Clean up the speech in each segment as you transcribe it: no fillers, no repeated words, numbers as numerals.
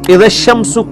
اذا الشمس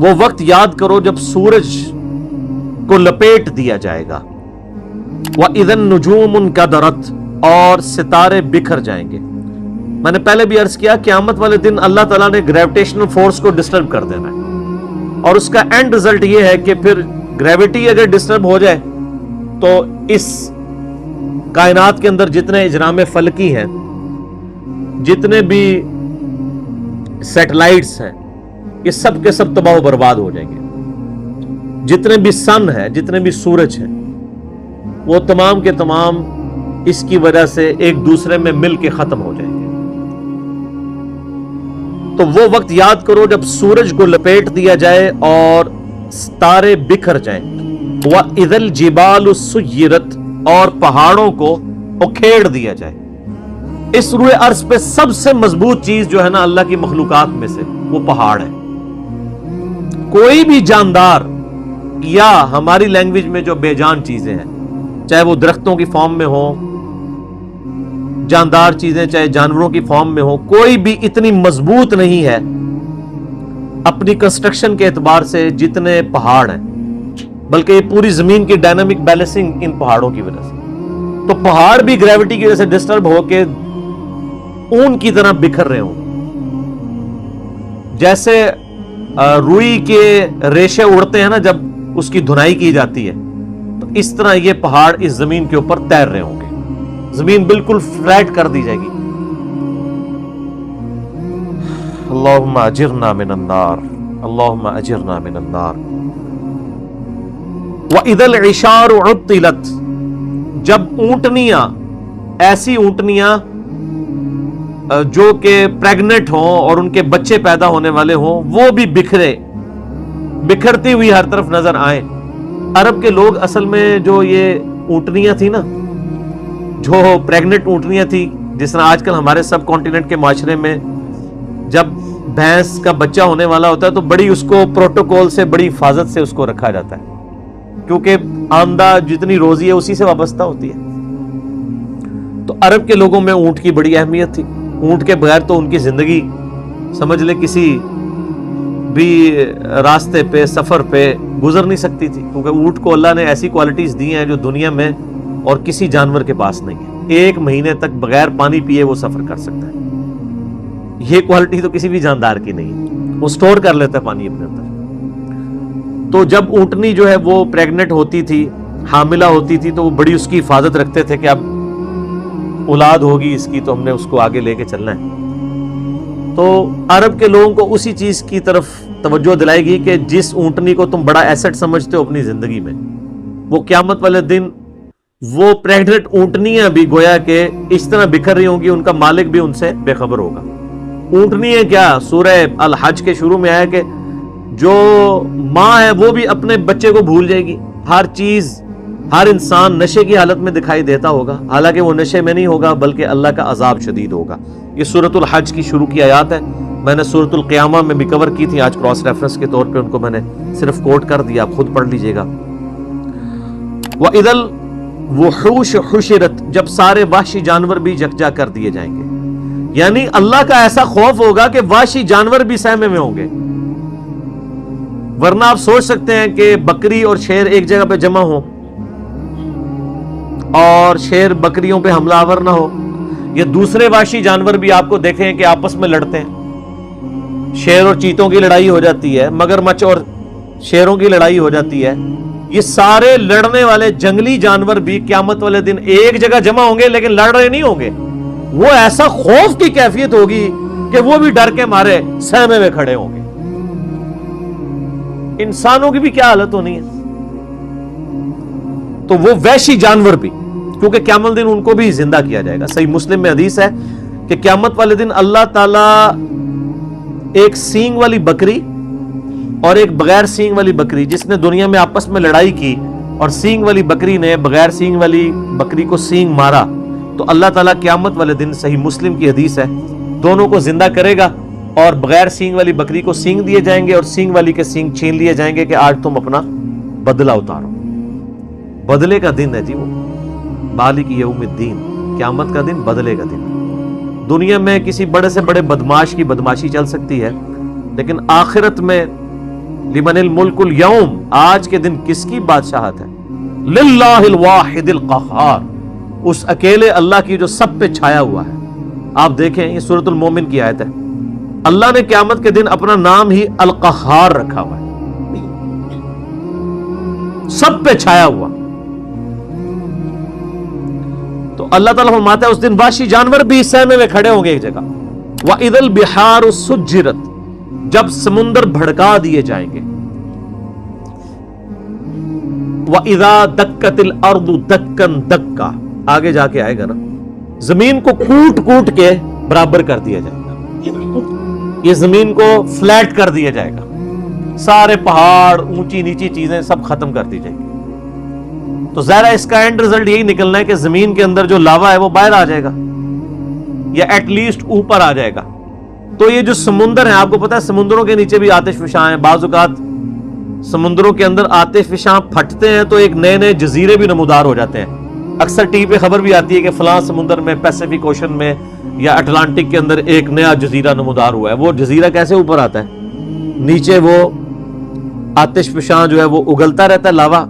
وہ وقت یاد کرو جب سورج کو لپیٹ دیا جائے گا. وَإِذَا النُّجُومُ انْكَدَرَتْ, اور ستارے بکھر جائیں گے. میں نے پہلے بھی عرض کیا قیامت والے دن اللہ تعالیٰ نے گریویٹیشنل فورس کو ڈسٹرب کر دینا ہے, اور اس کا اینڈ رزلٹ یہ ہے کہ پھر گریویٹی اگر ڈسٹرب ہو جائے تو اس کائنات کے اندر جتنے اجرام فلکی ہیں, جتنے بھی سیٹلائٹس ہیں, یہ سب کے سب تباہ و برباد ہو جائیں گے. جتنے بھی سن ہے, جتنے بھی سورج ہیں, وہ تمام کے تمام اس کی وجہ سے ایک دوسرے میں مل کے ختم ہو جائیں گے. تو وہ وقت یاد کرو جب سورج کو لپیٹ دیا جائے اور ستارے بکھر جائیں. وَإِذَا الْجِبَالُ سُيِّرَتْ, اور پہاڑوں کو اکھیڑ دیا جائے. اس روئے ارض پہ سب سے مضبوط چیز جو ہے نا اللہ کی مخلوقات میں سے, وہ پہاڑ ہے. کوئی بھی جاندار یا ہماری لینگویج میں جو بے جان چیزیں ہیں, چاہے وہ درختوں کی فارم میں ہوں, جاندار چیزیں چاہے جانوروں کی فارم میں ہوں, کوئی بھی اتنی مضبوط نہیں ہے اپنی کنسٹرکشن کے اعتبار سے جتنے پہاڑ ہیں, بلکہ یہ پوری زمین کی ڈائنامک بیلنسنگ ان پہاڑوں کی وجہ سے. تو پہاڑ بھی گریوٹی کی وجہ سے ڈسٹرب ہو کے اون کی طرح بکھر رہے ہوں. جیسے روئی کے ریشے اڑتے ہیں نا جب اس کی دھنائی کی جاتی ہے, تو اس طرح یہ پہاڑ اس زمین کے اوپر تیر رہے ہوں گے. زمین بالکل فلیٹ کر دی جائے گی. اللہم اجرنا من النار, اللہم اجرنا من النار. وَإِذَا الْعِشَارُ عُطِّلَتْ, جب اونٹنیاں, ایسی اونٹنیاں جو کہ پریگننٹ ہوں اور ان کے بچے پیدا ہونے والے ہوں, وہ بھی بکھرتی ہوئی ہر طرف نظر آئیں. عرب کے لوگ اصل میں جو یہ اونٹنیاں تھی نا, جو پریگننٹ اونٹنیاں تھی, جس طرح آج کل ہمارے سب کانٹیننٹ کے معاشرے میں جب بھینس کا بچہ ہونے والا ہوتا ہے تو بڑی اس کو پروٹوکول سے, بڑی حفاظت سے اس کو رکھا جاتا ہے, کیونکہ آمدہ جتنی روزی ہے اسی سے وابستہ ہوتی ہے. تو عرب کے لوگوں میں اونٹ کی بڑی اہمیت تھی. اونٹ کے بغیر تو ان کی زندگی سمجھ لے کسی بھی راستے پہ, سفر پہ گزر نہیں سکتی تھی, کیونکہ اونٹ کو اللہ نے ایسی کوالٹیز دی ہیں جو دنیا میں اور کسی جانور کے پاس نہیں ہے. 1 مہینے تک بغیر پانی پیے وہ سفر کر سکتا ہے. یہ کوالٹی تو کسی بھی جاندار کی نہیں ہے, وہ سٹور کر لیتا ہے پانی اپنے اندر. تو جب اونٹنی جو ہے وہ پریگننٹ ہوتی تھی, حاملہ ہوتی تھی, تو وہ بڑی اس کی حفاظت رکھتے تھے کہ اب اولاد ہوگی اس کی تو ہم نے اس کو آگے لے کے چلنا ہے. تو عرب کے لوگوں کو اسی چیز کی طرف توجہ دلائے گی کہ جس اونٹنی کو تم بڑا ایسٹ سمجھتے ہو اپنی زندگی میں, وہ قیامت والے دن وہ پریگننٹ اونٹنیاں بھی گویا کہ اس طرح بکھر رہی ہوں گی, ان کا مالک بھی ان سے بے خبر ہوگا. اونٹنی ہے کیا, سورہ الحج کے شروع میں آیا کہ جو ماں ہے وہ بھی اپنے بچے کو بھول جائے گی. ہر چیز, ہر انسان نشے کی حالت میں دکھائی دیتا ہوگا, حالانکہ وہ نشے میں نہیں ہوگا بلکہ اللہ کا عذاب شدید ہوگا. یہ سورۃ الحج کی شروع کی آیات ہے. میں نے سورۃ القیامہ میں بھی کور کی تھی, آج کراس ریفرنس کے طور پہ ان کو میں نے صرف کوٹ کر دیا, آپ خود پڑھ لیجئے گا. وَإِذَا الْوُحُوشُ حُشِرَتْ, جب سارے وحشی جانور بھی یکجا کر دیے جائیں گے. یعنی اللہ کا ایسا خوف ہوگا کہ وحشی جانور بھی سہمے میں ہوں گے. ورنہ آپ سوچ سکتے ہیں کہ بکری اور شیر ایک جگہ پہ جمع ہو اور شیر بکریوں پہ حملہ آور نہ ہو, یہ دوسرے وحشی جانور بھی آپ کو دیکھیں کہ آپس میں لڑتے ہیں. شیر اور چیتوں کی لڑائی ہو جاتی ہے, مگرمچھ اور شیروں کی لڑائی ہو جاتی ہے. یہ سارے لڑنے والے جنگلی جانور بھی قیامت والے دن ایک جگہ جمع ہوں گے, لیکن لڑ رہے نہیں ہوں گے. وہ ایسا خوف کی کیفیت ہوگی کہ وہ بھی ڈر کے مارے سہمے میں کھڑے ہوں گے. انسانوں کی بھی کیا حالت ہونی ہے, تو وہ وحشی جانور بھی, کیونکہ قیامت دن ان کو بھی زندہ کیا جائے گا. صحیح مسلم میں حدیث ہے کہ قیامت والے دن اللہ تعالی ایک سینگ والی بکری اور ایک بغیر سینگ والی بکری, جس نے دنیا میں آپس میں لڑائی کی اور سینگ والی بکری نے بغیر سینگ والی بکری کو سینگ مارا, تو اللہ تعالیٰ قیامت والے دن, صحیح مسلم کی حدیث ہے, دونوں کو زندہ کرے گا اور بغیر سینگ والی بکری کو سینگ دیے جائیں گے اور سینگ والی کے سینگ چھین لیے جائیں گے کہ آج تم اپنا بدلہ اتارو. بدلے کا دن ہے جی وہ, مالک یوم الدین, قیامت کا دن بدلے کا دن. دنیا میں کسی بڑے سے بڑے بدماش کی بدماشی چل سکتی ہے، لیکن آخرت میں لمن الملک اليوم، آج کے دن کس کی بادشاہت ہے؟ للہ الواحد القہار، اس اکیلے اللہ کی جو سب پہ چھایا ہوا ہے۔ آپ دیکھیں یہ سورۃ المومن کی آیت ہے، اللہ نے قیامت کے دن اپنا نام ہی القہار رکھا ہوا ہے، سب پہ چھایا ہوا۔ تو اللہ تعالیٰ فرماتا ہے اس دن وحشی جانور بھی سہمے میں کھڑے ہوں گے ایک جگہ۔ وَإِذَا الْبِحَارُ سُجِّرَتْ، جب سمندر بھڑکا دیے جائیں گے۔ وَإِذَا دَكَّتِ الْأَرْضُ دَكًّا دَكًّا، آگے جا کے آئے گا نا، زمین کو کوٹ کوٹ کے برابر کر دیا جائے گا، یہ زمین کو فلیٹ کر دیا جائے گا، سارے پہاڑ اونچی نیچی چیزیں سب ختم کر دی جائیں گی۔ تو ظاہر ہے اس کا اینڈ رزلٹ یہی نکلنا ہے کہ زمین کے اندر جو لاوا ہے وہ باہر آ جائے گا، یا ایٹ لیسٹ اوپر آ جائے گا۔ تو یہ جو سمندر ہیں، آپ کو پتا ہے سمندروں کے نیچے بھی آتش فشاں ہیں، بعض اوقات سمندروں کے اندر آتش فشاں پھٹتے ہیں تو ایک نئے نئے جزیرے بھی نمودار ہو جاتے ہیں۔ اکثر ٹی وی پہ خبر بھی آتی ہے کہ فلاں سمندر میں، پیسیفک اوشن میں یا اٹلانٹک کے اندر ایک نیا جزیرہ نمودار ہوا ہے۔ وہ جزیرہ کیسے اوپر آتا ہے؟ نیچے وہ آتش فشاں جو ہے وہ اگلتا رہتا ہے، لاوا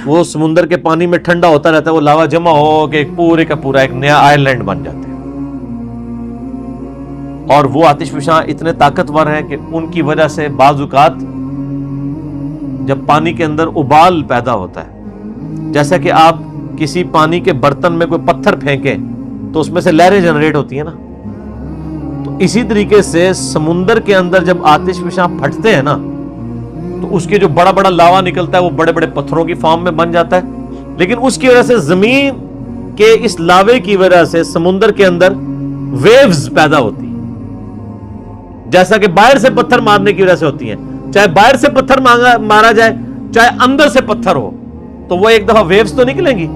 وہ سمندر کے پانی میں ٹھنڈا ہوتا رہتا ہے، وہ لاوا جمع ہو کے ایک پورے کا پورا ایک نیا آئر لینڈ بن جاتا ہے۔ اور وہ آتش فشاں اتنے طاقتور ہیں کہ ان کی وجہ سے بعض اوقات جب پانی کے اندر ابال پیدا ہوتا ہے، جیسا کہ آپ کسی پانی کے برتن میں کوئی پتھر پھینکیں تو اس میں سے لہریں جنریٹ ہوتی ہیں نا، تو اسی طریقے سے سمندر کے اندر جب آتش فشاں پھٹتے ہیں نا تو اس کے جو بڑا بڑا لاوا نکلتا ہے وہ بڑے بڑے پتھروں کی فارم میں بن جاتا ہے، لیکن اس کی وجہ سے زمین کے اس لاوے کی وجہ سے سمندر کے اندر ویوز پیدا ہوتی ہیں، جیسا کہ باہر سے پتھر مارنے کی وجہ سے ہوتی ہیں۔ چاہے باہر سے پتھر مارا جائے چاہے اندر سے پتھر ہو تو وہ ایک دفعہ ویوز تو نکلیں گی،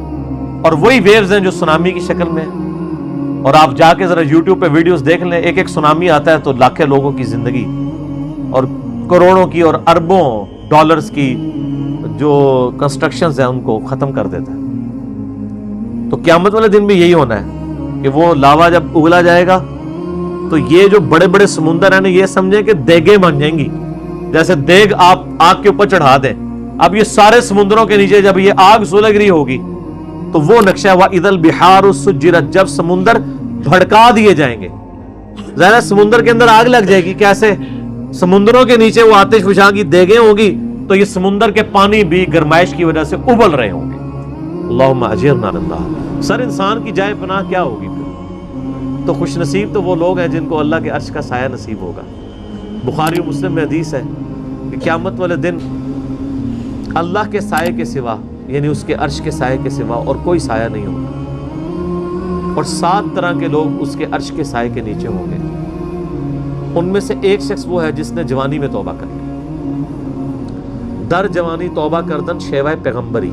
اور وہی ویوز ہیں جو سونامی کی شکل میں ہیں۔ اور آپ جا کے ذرا یوٹیوب پہ ویڈیوز دیکھ لیں، ایک ایک سونامی آتا ہے تو لاکھوں لوگوں کی زندگی اور کروڑوں کی اور اربوں ڈالرز کی جو کنسٹرکشنز ہیں ان کو ختم کر دیتا ہے۔ تو قیامت والے دن بھی یہی ہونا ہے کہ وہ لاوا جب اگلا جائے گا تو یہ جو بڑے بڑے سمندر ہیں نا، یہ سمجھیں کہ دیگیں بن جائیں گی، جیسے دیگ آپ آگ کے اوپر چڑھا دیں۔ اب یہ سارے سمندروں کے نیچے جب یہ آگ سلگ رہی ہوگی تو وہ نقشہ وَإِذَا الْبِحَارُ سُجِّرَتْ، جب سمندر بھڑکا دیے جائیں گے۔ ظاہر ہے سمندر کے اندر آگ لگ جائے گی، کیسے؟ سمندروں کے نیچے وہ آتش فشاں کی دیگیں ہوگی تو یہ سمندر کے پانی بھی گرمائش کی وجہ سے ابل رہے ہوں گے۔ اللہم اجرنا من النار۔ سر انسان کی جائے پناہ کیا ہوگی پھر؟ تو خوش نصیب تو وہ لوگ ہیں جن کو اللہ کے عرش کا سایہ نصیب ہوگا۔ بخاری و مسلم میں حدیث ہے کہ قیامت والے دن اللہ کے سائے کے سوا، یعنی اس کے عرش کے سائے کے سوا اور کوئی سایہ نہیں ہوگا، اور 7 طرح کے لوگ اس کے عرش کے سائے کے نیچے ہوں گے۔ ان میں سے ایک شخص وہ ہے جس نے جوانی میں توبہ کر لی، در جوانی توبہ کردن شیوہ پیغمبری،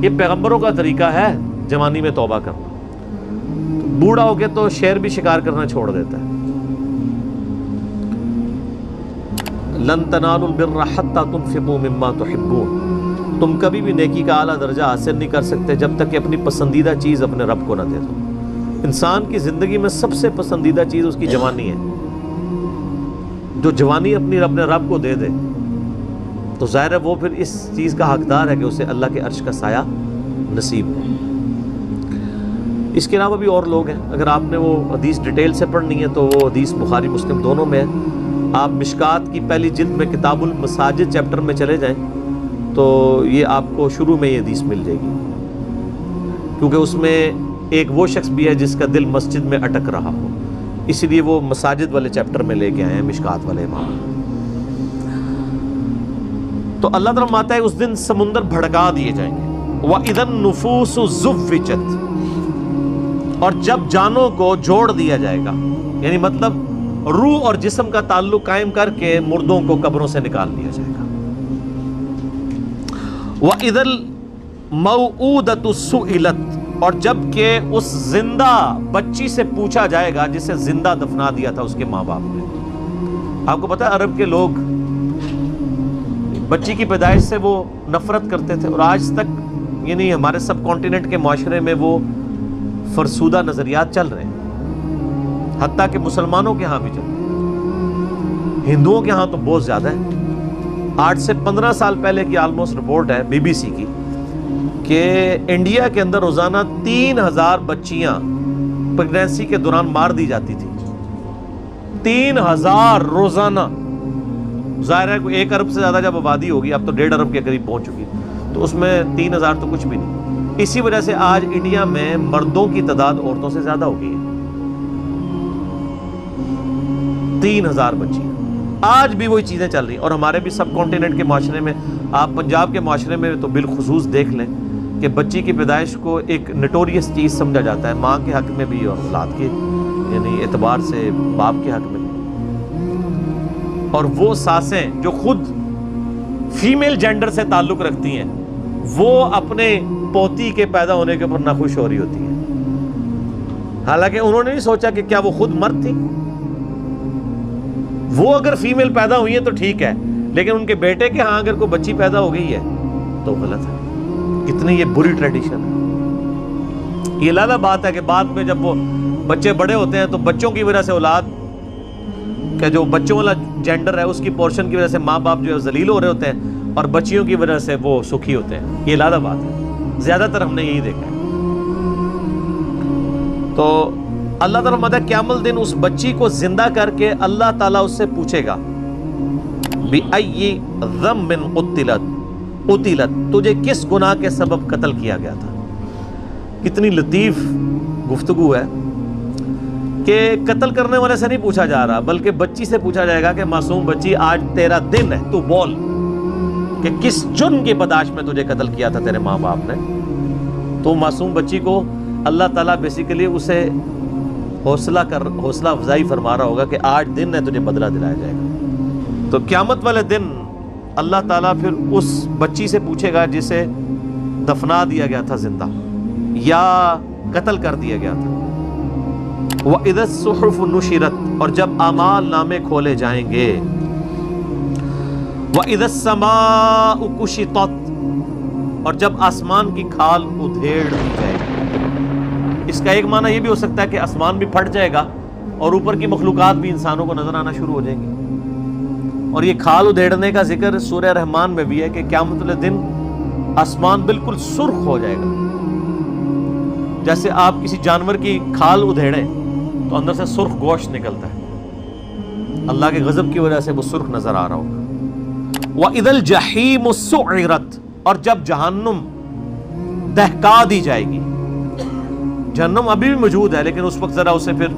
یہ پیغمبروں کا طریقہ ہے جوانی میں توبہ کرنا۔ بوڑھا ہو کے تو شیر بھی شکار کرنا چھوڑ دیتا ہے۔ لن تنالوا البر حتى تنفقوا مما تحبون، تم کبھی بھی نیکی کا اعلیٰ درجہ حاصل نہیں کر سکتے جب تک کہ اپنی پسندیدہ چیز اپنے رب کو نہ دے دو۔ انسان کی زندگی میں سب سے پسندیدہ چیز اس کی جوانی ہے۔ جو جوانی اپنے رب کو دے دے تو ظاہر ہے وہ پھر اس چیز کا حقدار ہے کہ اسے اللہ کے عرش کا سایہ نصیب ہو۔ اس کے علاوہ بھی اور لوگ ہیں، اگر آپ نے وہ حدیث ڈیٹیل سے پڑھنی ہے تو وہ حدیث بخاری مسلم دونوں میں ہے۔ آپ مشکات کی پہلی جلد میں کتاب المساجد چیپٹر میں چلے جائیں تو یہ آپ کو شروع میں یہ حدیث مل جائے گی، کیونکہ اس میں ایک وہ شخص بھی ہے جس کا دل مسجد میں اٹک رہا ہو، اسی لیے وہ مساجد والے چیپٹر میں لے کے آئے ہیں مشکات والے امام۔ تو اللہ تعالیٰ فرماتا ہے اس دن سمندر بھڑکا دیے جائیں گے۔ وَإِذَا النُّفُوسُ زُوِّجَتْ، اور جب جانوں کو جوڑ دیا جائے گا، یعنی مطلب روح اور جسم کا تعلق قائم کر کے مردوں کو قبروں سے نکال دیا جائے گا۔ وَإِذَا الْمَوْعُودَةُ سُئِلَتْ، اور جب کہ اس زندہ بچی سے پوچھا جائے گا جسے زندہ دفنا دیا تھا اس کے ماں باپ نے۔ آپ کو پتہ ہے عرب کے لوگ بچی کی پیدائش سے وہ نفرت کرتے تھے، اور آج تک یعنی ہمارے سب کانٹیننٹ کے معاشرے میں وہ فرسودہ نظریات چل رہے ہیں حتیٰ کہ مسلمانوں کے ہاں بھی چلتے ہیں، ہندوؤں کے ہاں تو بہت زیادہ ہے۔ 8 سے 15 سال پہلے کی آلموسٹ رپورٹ ہے BBC کی کہ انڈیا کے اندر روزانہ 3000 بچیاں پریگنینسی کے دوران مار دی جاتی تھی۔ 3000 روزانہ۔ ظاہر ہے 1 ارب سے زیادہ جب آبادی ہوگی، اب تو 1.5 ارب کے قریب پہنچ چکی، تو اس میں 3000 تو کچھ بھی نہیں۔ اسی وجہ سے آج انڈیا میں مردوں کی تعداد عورتوں سے زیادہ ہو گئی ہے۔ 3000 بچیاں، آج بھی وہی چیزیں چل رہی ہیں۔ اور ہمارے بھی سب کانٹیننٹ کے معاشرے میں، آپ پنجاب کے معاشرے میں تو بالخصوص دیکھ لیں کہ بچی کی پیدائش کو ایک نٹوریس چیز سمجھا جاتا ہے، ماں کے حق میں بھی اور اولاد کے یعنی اعتبار سے باپ کے حق میں بھی۔ اور وہ ساسیں جو خود فیمیل جینڈر سے تعلق رکھتی ہیں، وہ اپنے پوتی کے پیدا ہونے کے اوپر ناخوش ہو رہی ہوتی ہیں، حالانکہ انہوں نے نہیں سوچا کہ کیا وہ خود مرد تھی۔ وہ اگر فیمیل پیدا ہوئی ہیں تو ٹھیک ہے، لیکن ان کے بیٹے کے ہاں اگر کوئی بچی پیدا ہو گئی ہے تو غلط ہے۔ کتنی یہ بری ٹریڈیشن ہے۔ یہ لالا بات ہے کہ بعد میں جب وہ بچے بڑے ہوتے ہیں تو بچوں کی وجہ سے اولاد کہ جو بچوں والا جینڈر ہے اس کی پورشن کی وجہ سے ماں باپ جو ہے ذلیل ہو رہے ہوتے ہیں، اور بچیوں کی وجہ سے وہ سکھی ہوتے ہیں۔ یہ لالا بات ہے، زیادہ تر ہم نے یہی دیکھا ہے۔ تو اللہ تعالیٰ فرماتا ہے قیامت دن اس بچی کو زندہ کر کے اللہ تعالیٰ اس سے پوچھے گا بِأَيِّ ذَنبٍ قُتِلَتْ، تجھے کس گناہ کے سبب قتل کیا گیا تھا۔ کتنی لطیف گفتگو ہے کہ قتل کرنے والے سے نہیں پوچھا جا رہا، بلکہ بچی سے پوچھا جائے گا کہ معصوم بچی آج تیرا دن ہے، تو بول کہ کس جرم کی پاداش میں تجھے قتل کیا تھا تیرے ماں باپ نے۔ تو معصوم بچی کو اللہ تعالیٰ بیسیکلی اسے حوصلہ افزائی فرما رہا ہوگا کہ آج دن ہے، تجھے بدلہ دلایا جائے گا۔ تو قیامت والے دن اللہ تعالیٰ پھر اس بچی سے پوچھے گا جسے دفنا دیا گیا تھا زندہ یا قتل کر دیا گیا تھا۔ وَإِذَا الصُّحُفُ نُشِرَتْ، اور جب اعمال نامے کھولے جائیں گے۔ وَإِذَا السَّمَاءُ كُشِطَتْ، اور جب آسمان کی کھال ادھیڑ دی جائے گی۔ اس کا ایک معنی یہ بھی ہو سکتا ہے کہ آسمان بھی پھٹ جائے گا اور اوپر کی مخلوقات بھی انسانوں کو نظر آنا شروع ہو جائیں گی۔ اور یہ کھال ادھیڑنے کا ذکر سورہ رحمان میں بھی ہے کہ قیامت والے دن آسمان بالکل سرخ ہو جائے گا۔ جیسے آپ کسی جانور کی کھال ادھیڑیں تو اندر سے سرخ گوشت نکلتا ہے، اللہ کے غضب کی وجہ سے وہ سرخ نظر آ رہا ہوگا۔ وَإِذَا الْجَحِيمُ سُعِّرَتْ، اور جب جہنم دہکا دی جائے گی۔ جہنم ابھی بھی موجود ہے، لیکن اس وقت ذرا اسے پھر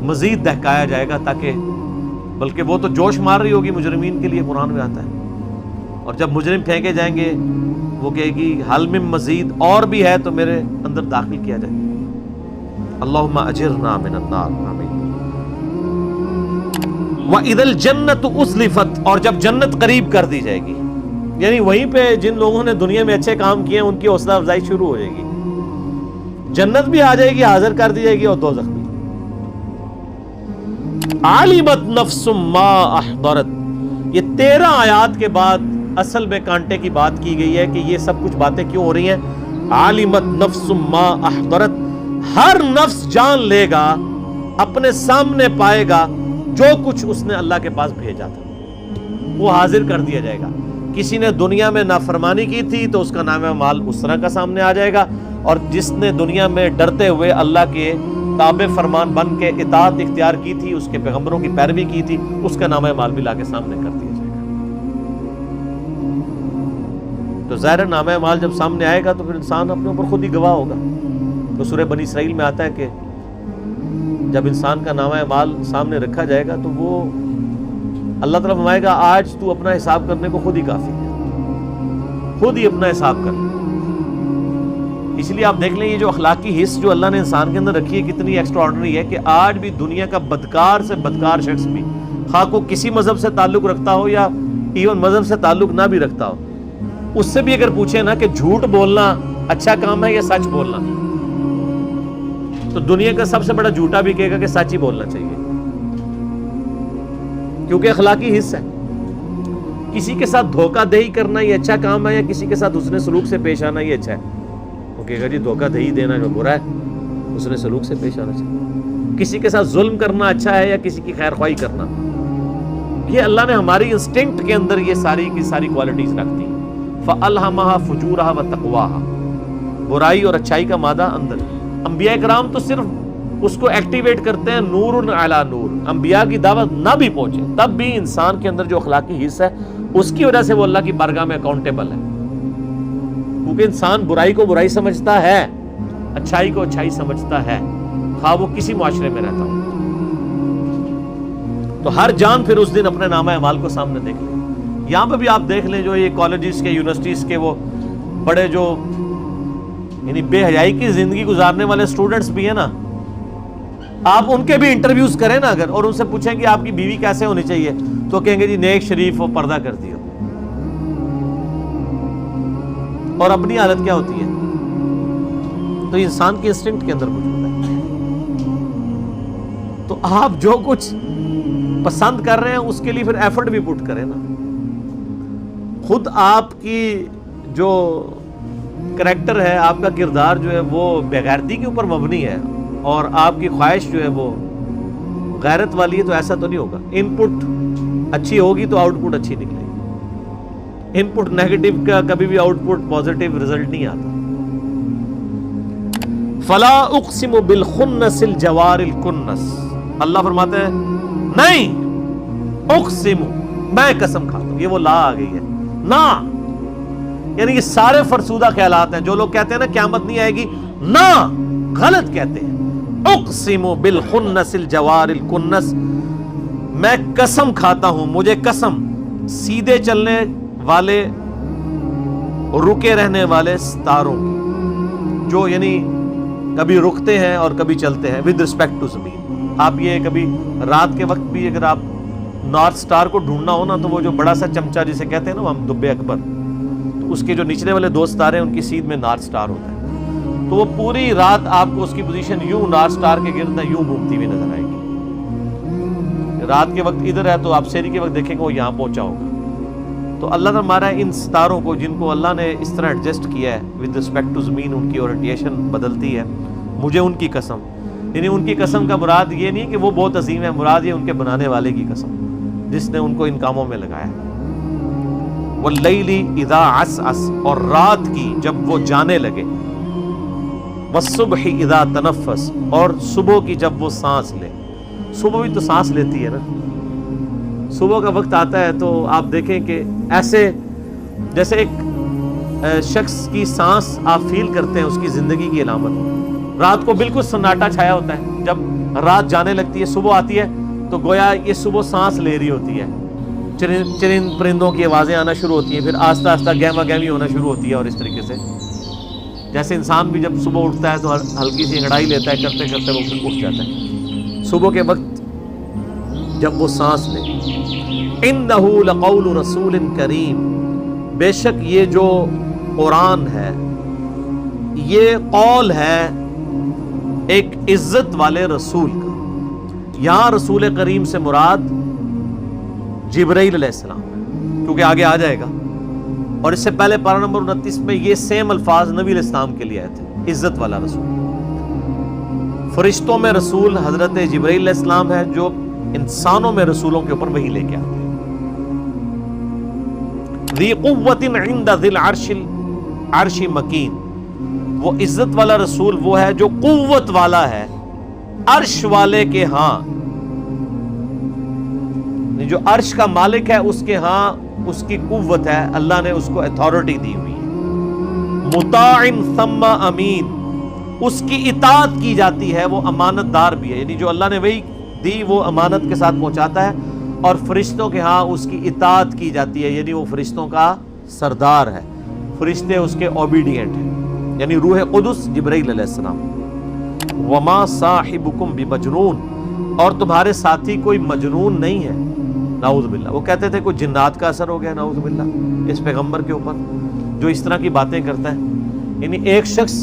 مزید دہکایا جائے گا، تاکہ بلکہ وہ تو جوش مار رہی ہوگی مجرمین کے لیے، قرآن میں آتا ہے۔ اور جب مجرم پھینکے جائیں گے وہ کہے گی حل من مزید، اور بھی ہے تو میرے اندر داخل کیا جائے۔ اللہم اجرنا من النار، آمین۔ وَإِذَا الْجَنَّةُ أُزْلِفَتْ، اور جب جنت قریب کر دی جائے گی، یعنی وہیں پہ جن لوگوں نے دنیا میں اچھے کام کیے ہیں ان کی حوصلہ افزائی شروع ہو جائے گی۔ جنت بھی آ جائے گی، حاضر کر دی جائے گی، اور دوزخ بھی۔ عَلِمَتْ نَفْسٌ مَّا أَحْضَرَتْ، یہ 13 آیات کے بعد اصل میں کانٹے کی بات کی گئی ہے کہ یہ سب کچھ باتیں کیوں ہو رہی ہیں۔ عَلِمَتْ نَفْسٌ مَّا أَحْضَرَتْ، ہر نفس جان لے گا، اپنے سامنے پائے گا جو کچھ اس نے اللہ کے پاس بھیجا تھا، وہ حاضر کر دیا جائے گا۔ کسی نے دنیا میں نافرمانی کی تھی تو اس کا نام اعمال اس طرح کا سامنے آ جائے گا، اور جس نے دنیا میں ڈرتے ہوئے اللہ کے تابع فرمان بن کے اطاعت اختیار کی تھی، اس کے پیغمبروں کی پیروی کی تھی، اس کا نام اعمال بھی لا کے سامنے کر دیا جائے گا۔ تو ظاہر نام اعمال جب سامنے آئے گا تو پھر انسان اپنے اوپر خود ہی گواہ ہوگا۔ تو سورہ بنی اسرائیل میں آتا ہے کہ جب انسان کا نامہ اعمال سامنے رکھا جائے گا تو وہ اللہ تعالیٰ فرمائے گا آج تو اپنا حساب کرنے کو خود ہی کافی ہے، خود ہی اپنا حساب کر۔ اس لیے آپ دیکھ لیں یہ جو اخلاقی حص جو اللہ نے انسان کے اندر رکھی ہے کتنی ایکسٹرا آرڈنری ہے کہ آج بھی دنیا کا بدکار سے بدکار شخص بھی، خواہ کو کسی مذہب سے تعلق رکھتا ہو یا ایون مذہب سے تعلق نہ بھی رکھتا ہو، اس سے بھی اگر پوچھے نا کہ جھوٹ بولنا اچھا کام ہے یا سچ بولنا، تو دنیا کا سب سے بڑا جھوٹا بھی کہے گا کہ سچ ہی بولنا چاہیے، کیونکہ اخلاقی حص ہے۔ کسی کے ساتھ دھوکہ دہی کرنا یہ اچھا کام ہے یا کسی کے ساتھ حسن سلوک سے پیش آنا یہ اچھا ہے؟ وہ کہے گا جی دھوکہ دہی دینا جو برا ہے، حسن سلوک سے پیش آنا چاہیے۔ کسی کے ساتھ ظلم کرنا اچھا ہے یا کسی کی خیر خواہی کرنا؟ یہ اللہ نے ہماری انسٹنکٹ کے اندر یہ ساری کی ساری کوالٹیز رکھ دی. فَأَلْهَمَهَا فُجُورَهَا وَتَقْوَاهَا، برائی اور اچھائی کا مادہ اندر. انبیاء کرام تو صرف اس کو ایکٹیویٹ کرتے ہیں نور علی نور. انبیاء کی دعوت نہ بھی پہنچے تب بھی انسان کے اندر جو اخلاقی حصہ ہے اس کی وجہ سے وہ اللہ کی بارگاہ میں اکاؤنٹیبل ہے، کیونکہ انسان برائی کو برائی سمجھتا ہے، اچھائی کو اچھائی سمجھتا ہے، خواہ وہ کسی معاشرے میں رہتا ہو. تو ہر جان پھر اس دن اپنے نامہ اعمال کو سامنے دیکھ لیں. یہاں پہ بھی آپ دیکھ لیں جو یہ کالجز کے یونیورسٹیز کے وہ بڑے جو یعنی بے حیائی کی زندگی گزارنے والے اسٹوڈنٹس بھی ہیں نا، آپ ان کے بھی انٹرویوز کریں نا اگر، اور ان سے پوچھیں کہ آپ کی بیوی کیسے ہونی چاہیے تو کہیں گے جی نیک شریف و پردہ کرتی ہو. اور اپنی حالت کیا ہوتی ہے؟ تو انسان کی انسٹنکٹ کے اندر موجود ہے. تو آپ جو کچھ پسند کر رہے ہیں اس کے لیے پھر ایفرٹ بھی پٹ کریں نا. خود آپ کی جو کریکٹر ہے، آپ کا کردار جو ہے وہ بےغیرتی کے اوپر مبنی ہے اور آپ کی خواہش جو ہے وہ غیرت والی ہے، تو ایسا تو نہیں ہوگا. ان پٹ اچھی ہوگی تو آؤٹ پٹ اچھی نکلے گی. ان پٹ نیگیٹو کا کبھی بھی آؤٹ پٹ پازیٹیو رزلٹ نہیں آتا. فلا اقسم بالخنس الجوار الکنس، اللہ فرماتے ہیں نہیں اقسم، میں قسم کھاتا ہوں. یہ وہ لا آ گئی ہے نا، یعنی یہ سارے فرسودہ خیالات ہیں. جو لوگ کہتے ہیں نا قیامت نہیں آئے گی، نا، غلط کہتے ہیں. اقسم بالخنس الجوار الکنس، میں قسم کھاتا ہوں، مجھے قسم سیدھے چلنے والے رکے رہنے والے ستاروں کی، جو یعنی کبھی رکتے ہیں اور کبھی چلتے ہیں ود رسپیکٹ ٹو زمین. آپ یہ کبھی رات کے وقت بھی اگر آپ نارتھ سٹار کو ڈھونڈنا ہو نا، تو وہ جو بڑا سا چمچہ جسے کہتے ہیں نا ہم دبے اکبر، تو اس کے جو نچلے والے دو ستارے ہیں ان کی سیدھ میں نارتھ سٹار ہوتا ہے. تو وہ پوری رات آپ کو اس کی پوزیشن یوں نارتھ سٹار کے گرد یوں گھومتی ہوئی نظر آئے گی. رات کے وقت ادھر ہے تو آپ سحری کے وقت دیکھیں گے وہ یہاں پہنچا ہوگا. تو اللہ نے ہمارا ان ستاروں کو، جن کو اللہ نے اس طرح ایڈجسٹ کیا ہے ود رسپیکٹ ٹو زمین، ان کی اورینٹیشن بدلتی ہے. مجھے ان کی قسم، یعنی ان کی قسم کا مراد یہ نہیں کہ وہ بہت عظیم ہے، مراد یہ ان کے بنانے والے کی قسم جس نے ان کو ان کاموں میں لگایا. واللیل اذا عسعس، اور رات کی جب وہ جانے لگے. والصبح اذا تنفس، اور صبح کی جب وہ سانس لے. صبح بھی تو سانس لیتی ہے نا. صبح کا وقت آتا ہے تو آپ دیکھیں کہ ایسے جیسے ایک شخص کی سانس آپ فیل کرتے ہیں اس کی زندگی کی علامت. رات کو بالکل سناٹا چھایا ہوتا ہے، جب رات جانے لگتی ہے صبح آتی ہے تو گویا یہ صبح سانس لے رہی ہوتی ہے. چرند پرندوں کی آوازیں آنا شروع ہوتی ہیں، پھر آہستہ آہستہ گہما گہمی ہونا شروع ہوتی ہے. اور اس طریقے سے جیسے انسان بھی جب صبح اٹھتا ہے تو ہلکی سی انگڑائی لیتا ہے، کرتے کرتے وہ پھر اٹھ جاتا ہے. صبح کے وقت جب وہ سانس لے. انہ لقول رسول کریم، بے شک یہ جو قرآن ہے یہ قول ہے ایک عزت والے رسول کا. یہاں رسول کریم سے مراد جبرائیل علیہ السلام، کیونکہ آگے آ جائے گا. اور اس سے پہلے پارہ نمبر 29 میں یہ سیم الفاظ نبی علیہ السلام کے لیے آئے تھے، عزت والا رسول. فرشتوں میں رسول حضرت جبرائیل علیہ السلام ہے، جو انسانوں میں رسولوں کے اوپر وحی لے کے آتے ہیں. ذی قوت عند ذی العرش مکین، وہ عزت والا رسول وہ ہے جو قوت والا ہے عرش والے کے ہاں. جو عرش کا مالک ہے اس کے ہاں اس کی قوت ہے، اللہ نے اس کو اتھارٹی دی ہوئی ہے. مطاع ثم امین، اس کی اطاعت کی جاتی ہے، وہ امانت دار بھی ہے. یعنی جو اللہ نے وہی دی وہ امانت کے ساتھ پہنچاتا ہے. اور فرشتوں کے ہاں اس کی اطاعت کی جاتی ہے، یعنی وہ فرشتوں کا سردار ہے، فرشتے اس کے اوبیڈینٹ ہیں، یعنی روح قدس جبرائیل علیہ السلام. وما صاحبکم بمجنون، اور تمہارے ساتھی کوئی مجنون نہیں ہے. نعوذ باللہ، وہ کہتے تھے کوئی جنات کا اثر ہو گیا نعوذ باللہ اس پیغمبر کے اوپر جو اس طرح کی باتیں کرتا ہے. یعنی ایک شخص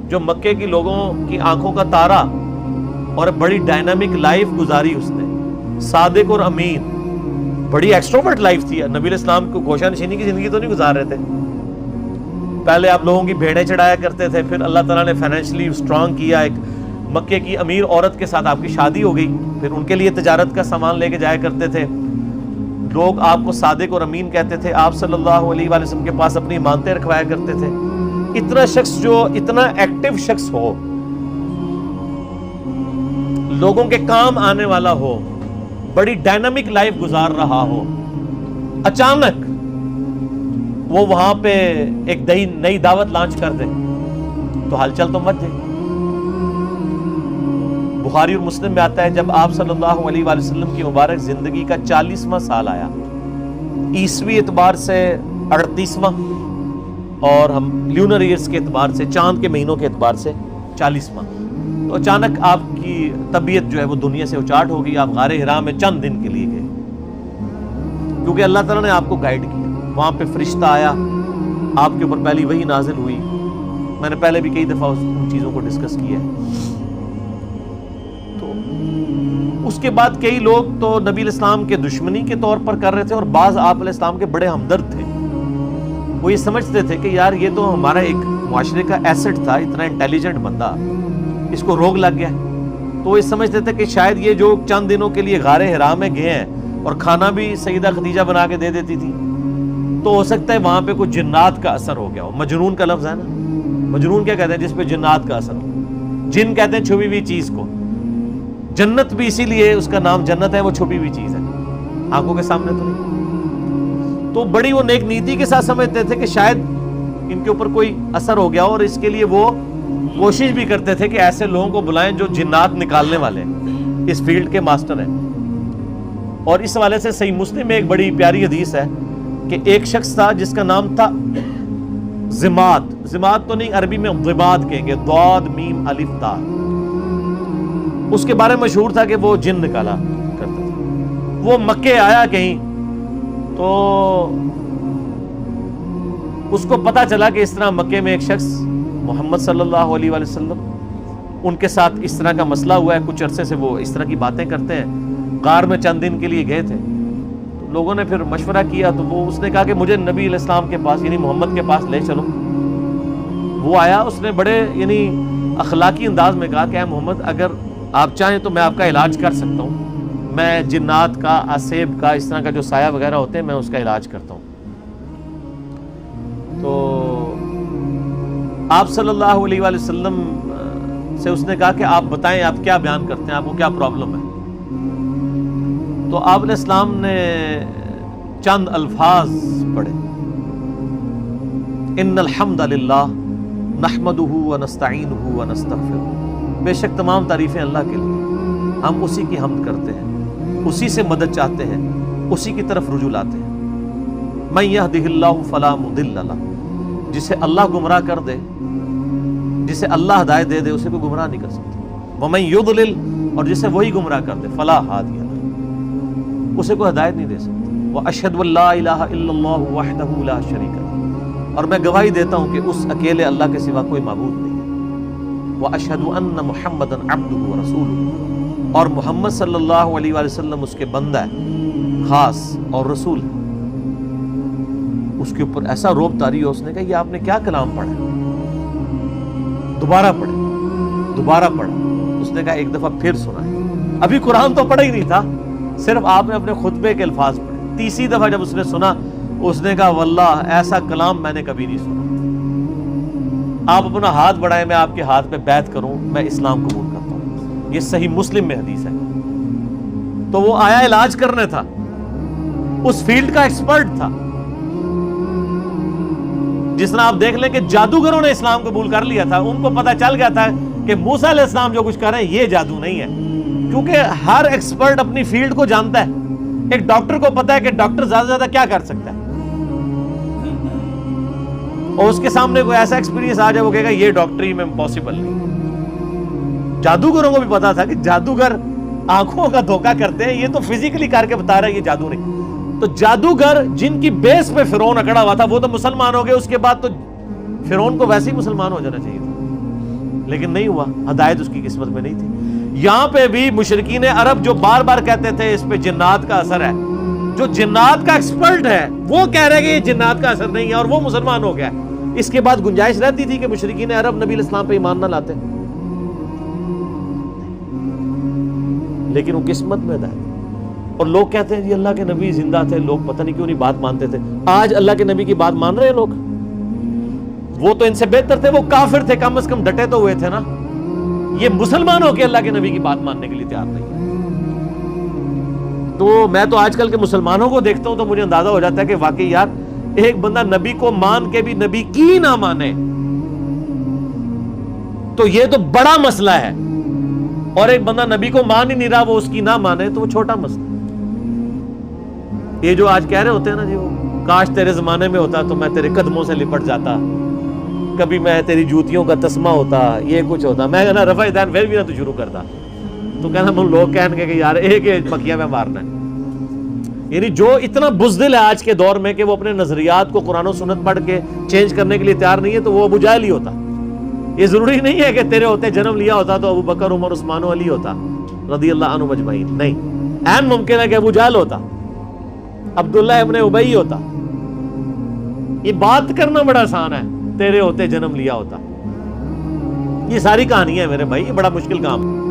جو مکے کی لوگوں کی آنکھوں کا تارا اور بڑی ڈائنامک لائف گزاری اس نے، صادق اور امین، بڑی ایکسٹروورٹ لائف تھی. نبی علیہ السلام کو گوشہ نشینی کی زندگی تو نہیں گزار رہے تھے. پہلے آپ لوگوں کی بھیڑیں چڑھایا کرتے تھے، پھر اللہ تعالیٰ نے فائنینشلی اسٹرانگ کیا، ایک مکے کی امیر عورت کے ساتھ آپ کی شادی ہو گئی، پھر ان کے لیے تجارت کا سامان لے کے جایا کرتے تھے، لوگ آپ کو صادق اور امین کہتے تھے، آپ صلی اللہ علیہ وآلہ وسلم کے پاس اپنی امانتیں رکھوایا کرتے تھے۔ اتنا شخص جو اتنا ایکٹیو شخص ہو، لوگوں کے کام آنے والا ہو، بڑی ڈائنامک لائف گزار رہا ہو، اچانک وہ وہاں پہ ایک نئی دعوت لانچ کر دے تو ہلچل تو مچ جائے۔ بخاری اور مسلم میں آتا ہے جب آپ صلی اللہ علیہ وآلہ وسلم کی مبارک زندگی کا 40واں سال آیا، عیسوی اعتبار سے 38واں اور ہم لیونر ایئرز کے اعتبار سے، چاند کے مہینوں کے اعتبار سے 40واں، تو اچانک آپ کی طبیعت جو ہے وہ دنیا سے اچاٹ ہو گئی۔ آپ غار حرا میں چند دن کے لیے گئے کیونکہ اللہ تعالیٰ نے آپ کو گائیڈ کیا۔ وہاں پہ فرشتہ آیا، آپ کے اوپر پہلی وحی نازل ہوئی۔ میں نے پہلے بھی کئی دفعہ ان چیزوں کو ڈسکس کیا ہے۔ تو اس کے بعد کئی لوگ تو نبی علیہ السلام کے دشمنی کے طور پر کر رہے تھے، اور بعض آپ علیہ السلام کے بڑے ہمدرد تھے۔ وہ یہ سمجھتے تھے کہ یار یہ تو ہمارا ایک معاشرے کا ایسٹ تھا، اتنا انٹیلیجنٹ بندہ، اس کو روگ لگ گیا۔ تو وہ یہ سمجھتے تھے کہ شاید یہ جو چند دنوں کے لیے غار حرا میں گئے ہیں اور کھانا بھی سیدہ خدیجہ بنا کے دے دیتی تھی، تو ہو سکتا ہے وہاں پہ کچھ جنات کا اثر ہو گیا ہو۔ مجنون کا لفظ ہے نا، مجنون کیا کہتے ہیں؟ جس پہ جنات کا اثر ہو۔ جن کہتے ہیں چھپی ہوئی چیز کو۔ جنت بھی اسی لیے اس کا نام جنت ہے، وہ چھپی ہوئی چیز ہے، آنکھوں کے سامنے تو نہیں۔ تو بڑی وہ نیک نیتی کے ساتھ سمجھتے تھے کہ شاید ان کے اوپر کوئی اثر ہو گیا، اور اس کے لیے وہ کوشش بھی کرتے تھے کہ ایسے لوگوں کو بلائیں جو جنات نکالنے والے ہیں، اس فیلڈ کے ماسٹر ہیں۔ اور اس حوالے سے صحیح مسلم میں ایک بڑی پیاری حدیث ہے کہ ایک شخص تھا جس کا نام تھا ضماد۔ ضماد تو نہیں، عربی میں ضباد کہیں گے، ضاد میم الف تا۔ اس کے بارے میں مشہور تھا کہ وہ جن نکالا کرتا تھا۔ وہ مکے آیا کہیں تو اس کو پتا چلا کہ اس طرح مکے میں ایک شخص محمد صلی اللہ علیہ وآلہ وسلم، ان کے ساتھ اس طرح کا مسئلہ ہوا ہے، کچھ عرصے سے وہ اس طرح کی باتیں کرتے ہیں۔ غار میں چند دن کے لیے گئے تھے، تو لوگوں نے پھر مشورہ کیا، تو اس نے کہا کہ مجھے نبی علیہ السلام کے پاس، یعنی محمد کے پاس لے چلو۔ وہ آیا، اس نے بڑے یعنی اخلاقی انداز میں کہا کہ اے محمد، اگر آپ چاہیں تو میں آپ کا علاج کر سکتا ہوں، میں جنات کا، اسیب کا، اس طرح کا جو سایہ وغیرہ ہوتے ہیں، میں اس کا علاج کرتا ہوں۔ تو آپ صلی اللہ علیہ وآلہ وسلم سے اس نے کہا کہ آپ بتائیں آپ کیا بیان کرتے ہیں، آپ کو کیا پرابلم ہے؟ تو آپ علیہ السلام نے چند الفاظ پڑھے، ان الحمد للہ نحمدہ ونستعینہ ونستغفرہ، بے شک تمام تعریفیں اللہ کے لیے، ہم اسی کی حمد کرتے ہیں، اسی سے مدد چاہتے ہیں، اسی کی طرف رجوع لاتے ہیں۔ من یہدہ اللہ فلا مضل لہ، جسے اللہ گمراہ کر دے، جسے اللہ ہدایت دے دے، اسے کوئی گمراہ نہیں کر سکتا۔ ومن یضلل، اور جسے وہی گمراہ کر دے، فلا ہادی لہ، اسے کوئی ہدایت نہیں دے سکتا۔ واشہد ان لا الہ الا اللہ وحدہ لا شریک لہ، اور میں گواہی دیتا ہوں کہ اس اکیلے اللہ کے سوا کوئی معبود نہیں ہے۔ واشہد ان محمدا عبدہ ورسولہ، اور محمد صلی اللہ علیہ وآلہ وسلم اس کے بندہ ہے خاص اور رسول ہے۔ اس کے اوپر ایسا روب طاری ہو، اس نے کہا یہ آپ نے کیا کلام پڑھا؟ دوبارہ پڑھے، دوبارہ پڑھا۔ اس نے کہا ایک دفعہ پھر سنا ہے۔ ابھی قرآن تو پڑھا ہی نہیں تھا، صرف آپ نے اپنے خطبے کے الفاظ پڑھے۔ تیسری دفعہ جب اس نے سنا، اس نے کہا واللہ ایسا کلام میں نے کبھی نہیں سنا۔ آپ اپنا ہاتھ بڑھائیں، میں آپ کے ہاتھ پہ بیعت کروں، میں اسلام قبول کرتا ہوں۔ یہ صحیح مسلم میں حدیث ہے۔ تو وہ آیا علاج کرنے تھا، اس فیلڈ کا ایکسپرٹ تھا۔ جس طرح آپ دیکھ لیں کہ جادوگروں نے اسلام قبول کر لیا تھا، ان کو پتہ چل گیا تھا کہ موسیٰ علیہ السلام جو کچھ کر رہے ہیں یہ جادو نہیں ہے، کیونکہ ہر ایکسپرٹ اپنی فیلڈ کو جانتا ہے۔ ایک ڈاکٹر کو پتا ہے کہ ڈاکٹر زیادہ سے زیادہ کیا کر سکتا ہے، اور اس کے سامنے کوئی ایسا ایکسپیرینس آ جائے وہ کہے گا یہ ڈاکٹری میں پاسبل نہیں۔ جادوگروں کو بھی پتا تھا کہ جادوگر آنکھوں کا دھوکہ کرتے ہیں، یہ تو فزیکلی کر کے بتا رہا ہے یہ جادو نہیں۔ تو جادوگر جن کی بیس پہ فرعون اکڑا ہوا تھا وہ تو مسلمان ہو گئے، اس کے بعد تو فرعون کو ویسے ہی مسلمان ہو جانا چاہیے تھا، لیکن نہیں ہوا، ہدایت اس کی قسمت میں نہیں تھی۔ یہاں پہ بھی مشرکین عرب جو بار بار کہتے تھے اس پہ جنات کا اثر ہے، جو جنات کا ایکسپرٹ ہے وہ کہہ رہے کہ یہ جنات کا اثر نہیں ہے، اور وہ مسلمان ہو گیا۔ اس کے بعد گنجائش رہتی تھی کہ مشرکین عرب نبی علیہ السلام پہ ایمان نہ لاتے، لیکن وہ قسمت میں ہدایت. اور لوگ کہتے ہیں جی اللہ کے نبی زندہ تھے, لوگ پتہ نہیں کیوں نہیں بات مانتے تھے. آج اللہ کے نبی کی بات مان رہے ہیں لوگ. وہ تو ان سے بہتر تھے, وہ کافر تھے, کم از کم ڈٹے تو ہوئے تھے نا. یہ مسلمان ہو کے اللہ کے نبی کی بات ماننے کے لیے تیار نہیں. تو میں تو آج کل کے مسلمانوں کو دیکھتا ہوں تو مجھے اندازہ ہو جاتا ہے کہ واقعی یار ایک بندہ نبی کو مان کے بھی نبی کی نہ مانے تو یہ تو بڑا مسئلہ ہے, اور ایک بندہ نبی کو مان ہی نہیں رہا وہ اس کی نہ مانے تو وہ چھوٹا مسئلہ. یہ جو آج کہہ رہے ہوتے ہیں نا جی وہ کاش تیرے زمانے میں ہوتا تو میں تیرے قدموں سے لپٹ جاتا, کبھی میں تیری جوتیوں کا تسمہ ہوتا, یہ کچھ ہوتا, میں کہنا رفع دین پھر بھی نہ تو شروع کرتا. تو کہنا من لوگ کہیں گے کہ یار ایک مکیہ میں مارنا ہے. یعنی جو اتنا بزدل ہے آج کے دور میں کہ وہ اپنے نظریات کو قرآن و سنت پڑھ کے چینج کرنے کے لیے تیار نہیں ہے, تو وہ ابو جہل ہی ہوتا. یہ ضروری نہیں ہے کہ تیرے ہوتے جنم لیا ہوتا تو ابو بکر, عمر, عثمان و علی ہوتا رضی اللہ عنہ اجمعین. نہیں, عین ممکن ہے کہ ابو جہل ہوتا, عبداللہ ابن ابی ہوتا. یہ بات کرنا بڑا آسان ہے, تیرے ہوتے جنم لیا ہوتا. یہ ساری کہانی ہے میرے بھائی, یہ بڑا مشکل کام ہے.